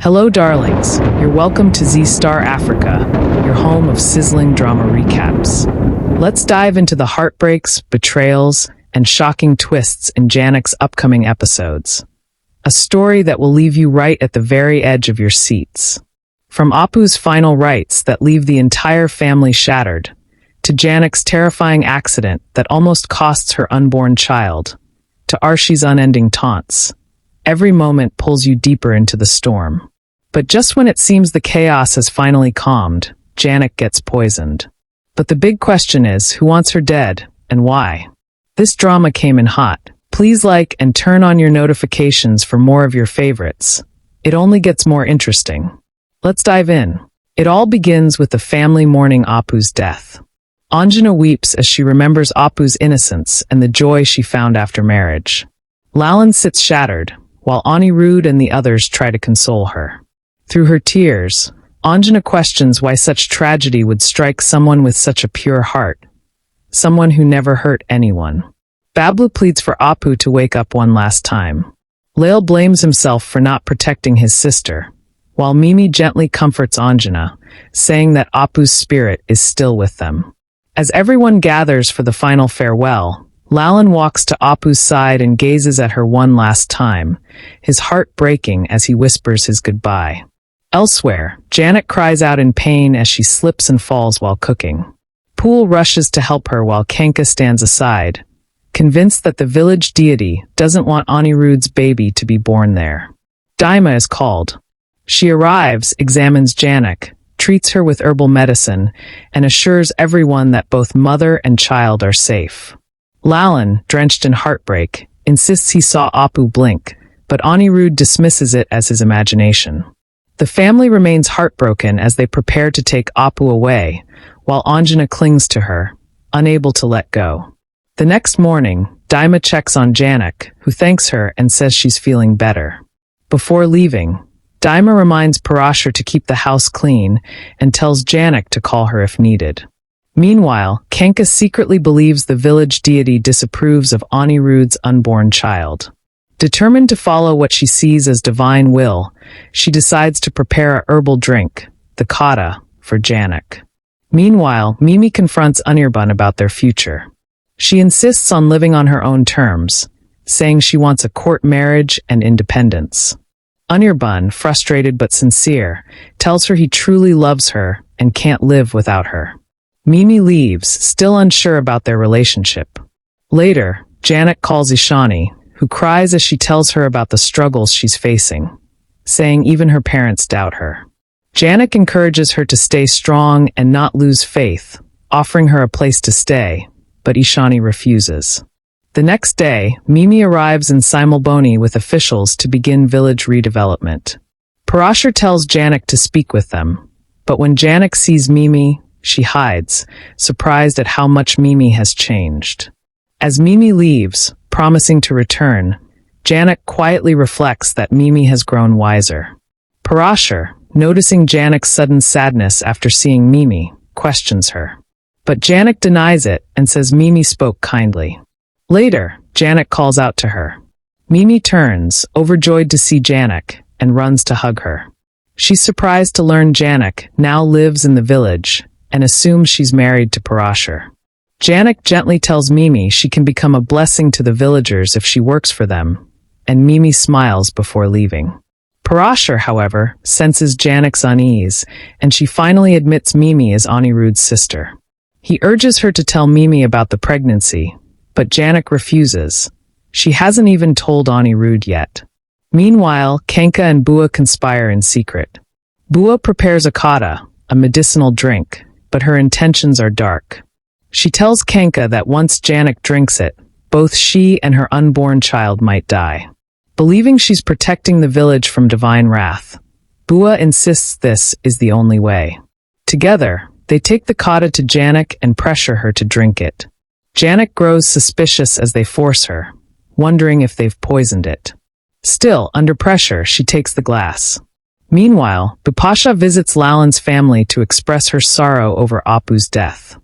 Hello, darlings. You're welcome to Z-Star Africa, your home of sizzling drama recaps. Let's dive into the heartbreaks, betrayals, and shocking twists in Janick's upcoming episodes. A story that will leave you right at the very edge of your seats. From Apu's final rites that leave the entire family shattered, to Janick's terrifying accident that almost costs her unborn child, to Arshi's unending taunts. Every moment pulls you deeper into the storm. But just when it seems the chaos has finally calmed, Janick gets poisoned. But the big question is, who wants her dead, and why? This drama came in hot. Please like and turn on your notifications for more of your favorites. It only gets more interesting. Let's dive in. It all begins with the family mourning Apu's death. Anjana weeps as she remembers Apu's innocence and the joy she found after marriage. Lalan sits shattered, while Anirudh and the others try to console her. Through her tears, Anjana questions why such tragedy would strike someone with such a pure heart, someone who never hurt anyone. Bablu pleads for Apu to wake up one last time. Leil blames himself for not protecting his sister, while Mimi gently comforts Anjana, saying that Apu's spirit is still with them. As everyone gathers for the final farewell, Lalan walks to Apu's side and gazes at her one last time, his heart breaking as he whispers his goodbye. Elsewhere, Janick cries out in pain as she slips and falls while cooking. Pool rushes to help her while Kenka stands aside, convinced that the village deity doesn't want Anirudh's baby to be born there. Daima is called. She arrives, examines Janick, treats her with herbal medicine, and assures everyone that both mother and child are safe. Lalan, drenched in heartbreak, insists he saw Apu blink, but Anirudh dismisses it as his imagination. The family remains heartbroken as they prepare to take Apu away, while Anjana clings to her, unable to let go. The next morning, Daima checks on Janick, who thanks her and says she's feeling better. Before leaving, Daima reminds Parashar to keep the house clean and tells Janick to call her if needed. Meanwhile, Kenka secretly believes the village deity disapproves of Anirudh's unborn child. Determined to follow what she sees as divine will, she decides to prepare a herbal drink, the kata, for Janick. Meanwhile, Mimi confronts Anirban about their future. She insists on living on her own terms, saying she wants a court marriage and independence. Anirban, frustrated but sincere, tells her he truly loves her and can't live without her. Mimi leaves, still unsure about their relationship. Later, Janick calls Ishani, who cries as she tells her about the struggles she's facing, saying even her parents doubt her. Janick encourages her to stay strong and not lose faith, offering her a place to stay, but Ishani refuses. The next day, Mimi arrives in Simulboni with officials to begin village redevelopment. Parashar tells Janick to speak with them, but when Janick sees Mimi, she hides, surprised at how much Mimi has changed. As Mimi leaves, promising to return, Janick quietly reflects that Mimi has grown wiser. Parashar, noticing Janick's sudden sadness after seeing Mimi, questions her. But Janick denies it and says Mimi spoke kindly. Later, Janick calls out to her. Mimi turns, overjoyed to see Janick, and runs to hug her. She's surprised to learn Janick now lives in the village and assumes she's married to Parashar. Janick gently tells Mimi she can become a blessing to the villagers if she works for them, and Mimi smiles before leaving. Parashar, however, senses Janick's unease, and she finally admits Mimi is Anirudh's sister. He urges her to tell Mimi about the pregnancy, but Janick refuses. She hasn't even told Anirudh yet. Meanwhile, Kenka and Bua conspire in secret. Bua prepares a kata, a medicinal drink, but her intentions are dark. She tells Kenka that once Janick drinks it, both she and her unborn child might die. Believing she's protecting the village from divine wrath, Bua insists this is the only way. Together, they take the kata to Janick and pressure her to drink it. Janick grows suspicious as they force her, wondering if they've poisoned it. Still, under pressure, she takes the glass. Meanwhile, Bupasha visits Lalan's family to express her sorrow over Apu's death.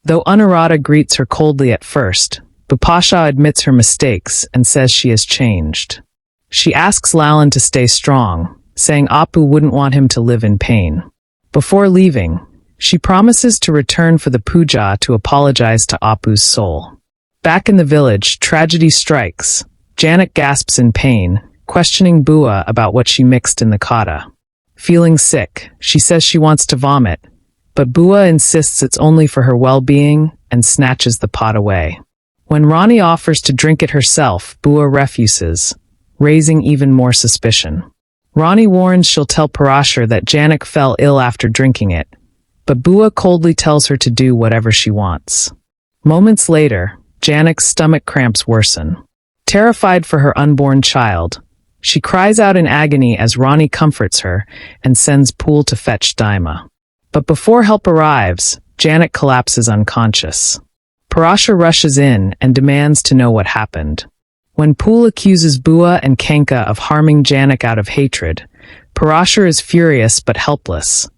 Though Anuradha greets her coldly at first, Bupasha admits her mistakes and says she has changed. She asks Lalan to stay strong, saying Apu wouldn't want him to live in pain. Before leaving, she promises to return for the puja to apologize to Apu's soul. Back in the village, tragedy strikes. Janick gasps in pain, questioning Bua about what she mixed in the kata. Feeling sick, she says she wants to vomit, but Bua insists it's only for her well-being and snatches the pot away. When Rani offers to drink it herself, Bua refuses, raising even more suspicion. Rani warns she'll tell Parashar that Janick fell ill after drinking it, but Bua coldly tells her to do whatever she wants. Moments later, Janick's stomach cramps worsen. Terrified for her unborn child, she cries out in agony as Rani comforts her and sends Pool to fetch Daima. But before help arrives, Janick collapses unconscious. Parashar rushes in and demands to know what happened. When Pool accuses Bua and Kanka of harming Janick out of hatred, Parashar is furious but helpless.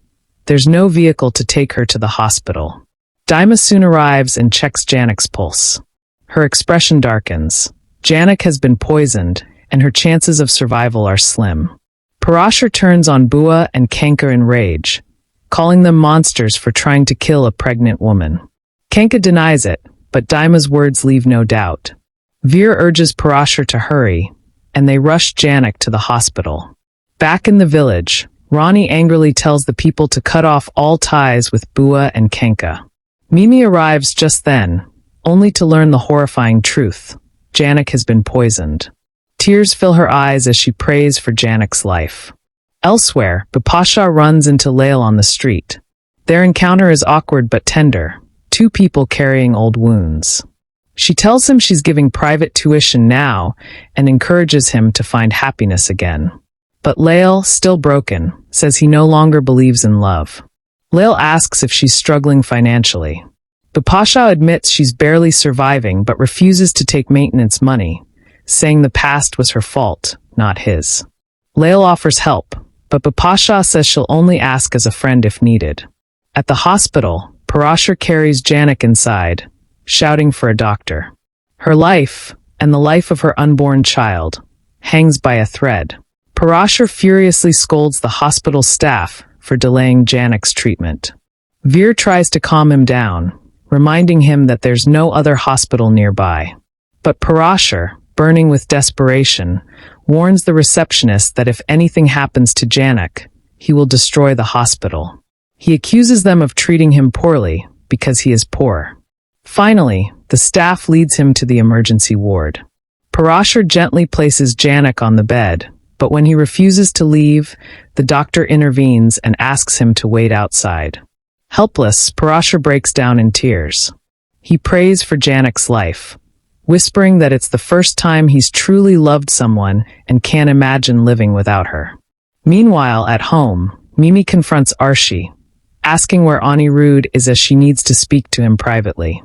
There's no vehicle to take her to the hospital. Daima soon arrives and checks Janick's pulse. Her expression darkens. Janick has been poisoned, and her chances of survival are slim. Parashar turns on Bua and Kanka in rage, calling them monsters for trying to kill a pregnant woman. Kanka denies it, but Daima's words leave no doubt. Veer urges Parashar to hurry, and they rush Janick to the hospital. Back in the village, Rani angrily tells the people to cut off all ties with Bua and Kanka. Mimi arrives just then, only to learn the horrifying truth. Janick has been poisoned. Tears fill her eyes as she prays for Janick's life. Elsewhere, Bipasha runs into Leil on the street. Their encounter is awkward but tender, two people carrying old wounds. She tells him she's giving private tuition now and encourages him to find happiness again. But Leil, still broken, says he no longer believes in love. Leil asks if she's struggling financially. Bipasha admits she's barely surviving but refuses to take maintenance money, saying the past was her fault, not his. Leil offers help, but Bipasha says she'll only ask as a friend if needed. At the hospital, Parashar carries Janick inside, shouting for a doctor. Her life, and the life of her unborn child, hangs by a thread. Parashar furiously scolds the hospital staff for delaying Janick's treatment. Veer tries to calm him down, reminding him that there's no other hospital nearby. But Parashar, burning with desperation, warns the receptionist that if anything happens to Janick, he will destroy the hospital. He accuses them of treating him poorly because he is poor. Finally, the staff leads him to the emergency ward. Parashar gently places Janick on the bed, but when he refuses to leave, the doctor intervenes and asks him to wait outside. Helpless, Parashar breaks down in tears. He prays for Janick's life, whispering that it's the first time he's truly loved someone and can't imagine living without her. Meanwhile, at home, Mimi confronts Arshi, asking where Anirudh is as she needs to speak to him privately.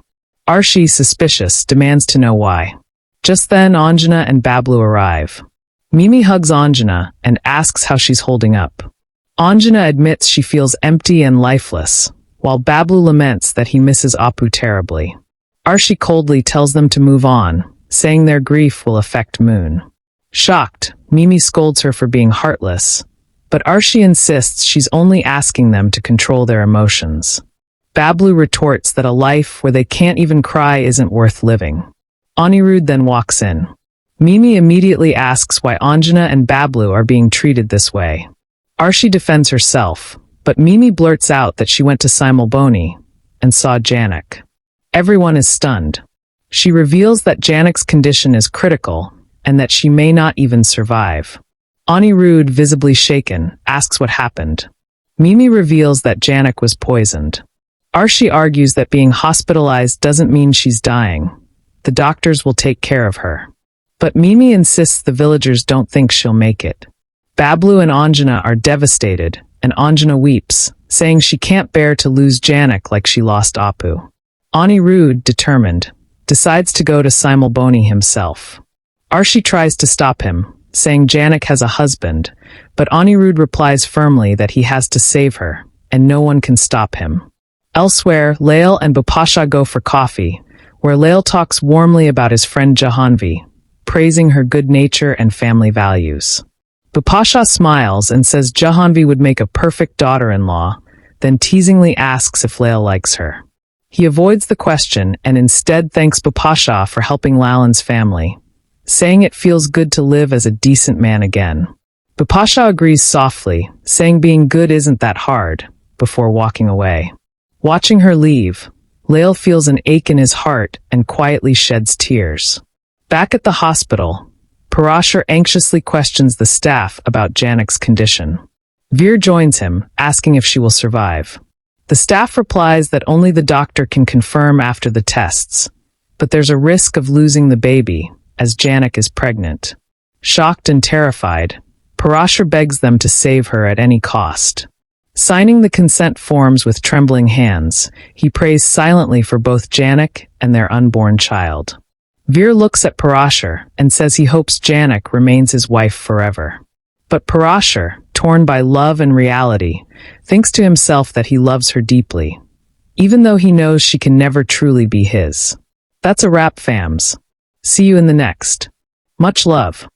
Arshi, suspicious, demands to know why. Just then, Anjana and Bablu arrive. Mimi hugs Anjana and asks how she's holding up. Anjana admits she feels empty and lifeless, while Bablu laments that he misses Apu terribly. Arshi coldly tells them to move on, saying their grief will affect Moon. Shocked, Mimi scolds her for being heartless, but Arshi insists she's only asking them to control their emotions. Bablu retorts that a life where they can't even cry isn't worth living. Anirudh then walks in. Mimi immediately asks why Anjana and Bablu are being treated this way. Arshi defends herself, but Mimi blurts out that she went to Simulboni and saw Janick. Everyone is stunned. She reveals that Janick's condition is critical and that she may not even survive. Anirudh, visibly shaken, asks what happened. Mimi reveals that Janick was poisoned. Arshi argues that being hospitalized doesn't mean she's dying. The doctors will take care of her. But Mimi insists the villagers don't think she'll make it. Bablu and Anjana are devastated, and Anjana weeps, saying she can't bear to lose Janick like she lost Apu. Anirudh, determined, decides to go to Simulboni himself. Arshi tries to stop him, saying Janick has a husband, but Anirudh replies firmly that he has to save her, and no one can stop him. Elsewhere, Leil and Bipasha go for coffee, where Leil talks warmly about his friend Jahanvi, praising her good nature and family values. Bipasha smiles and says Jahanvi would make a perfect daughter-in-law, then teasingly asks if Leil likes her. He avoids the question and instead thanks Bipasha for helping Lalan's family, saying it feels good to live as a decent man again. Bipasha agrees softly, saying being good isn't that hard, before walking away. Watching her leave, Leil feels an ache in his heart and quietly sheds tears. Back at the hospital, Parashar anxiously questions the staff about Janick's condition. Veer joins him, asking if she will survive. The staff replies that only the doctor can confirm after the tests, but there's a risk of losing the baby, as Janick is pregnant. Shocked and terrified, Parashar begs them to save her at any cost. Signing the consent forms with trembling hands, he prays silently for both Janick and their unborn child. Veer looks at Parashar and says he hopes Janick remains his wife forever. But Parashar, torn by love and reality, thinks to himself that he loves her deeply, even though he knows she can never truly be his. That's a wrap, fams. See you in the next. Much love.